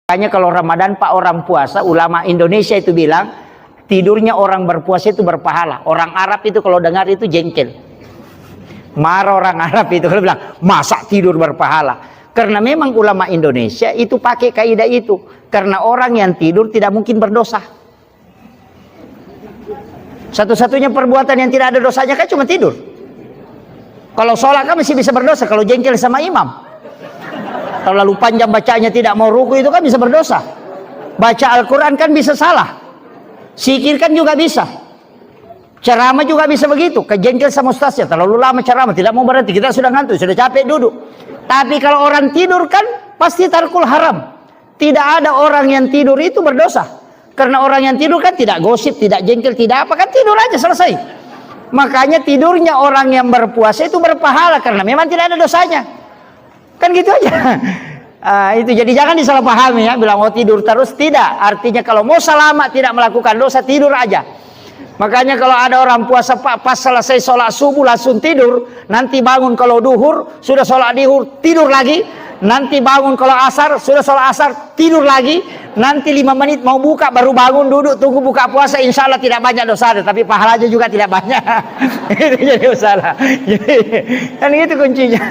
Makanya kalau Ramadan Pak orang puasa, ulama Indonesia itu bilang tidurnya orang berpuasa itu berpahala. Orang Arab itu kalau dengar itu jengkel, marah orang Arab itu kalau bilang masa tidur berpahala. Karena memang ulama Indonesia itu pakai kaidah itu. Karena orang yang tidur tidak mungkin berdosa. Satu-satunya perbuatan yang tidak ada dosanya kan cuma tidur. Kalau sholat kan masih bisa berdosa kalau jengkel sama imam. Kalau lalu panjang bacanya tidak mau ruku itu kan bisa berdosa. Baca Al-Quran kan bisa salah. Zikir kan juga bisa. Ceramah juga bisa begitu. Kejengkel sama ustaznya, terlalu lama ceramah, tidak mau berhenti, kita sudah ngantuk, sudah capek duduk. Tapi kalau orang tidur kan pasti tarkul haram. Tidak ada orang yang tidur itu berdosa. Karena orang yang tidur kan tidak gosip, tidak jengkel, tidak apa, kan tidur aja selesai. Makanya tidurnya orang yang berpuasa itu berpahala karena memang tidak ada dosanya. Kan gitu aja. Itu jadi jangan disalahpahami ya, bilang oh tidur terus, tidak. Artinya kalau mau selamat tidak melakukan dosa, tidur aja. Makanya kalau ada orang puasa pas selesai sholat subuh langsung tidur, nanti bangun kalau duhur sudah sholat duhur tidur lagi, nanti bangun kalau asar sudah sholat asar tidur lagi, nanti 5 menit mau buka baru bangun duduk tunggu buka puasa, insya Allah tidak banyak dosa, tapi pahalanya juga tidak banyak. Itu jadi usaha. Kan itu kuncinya.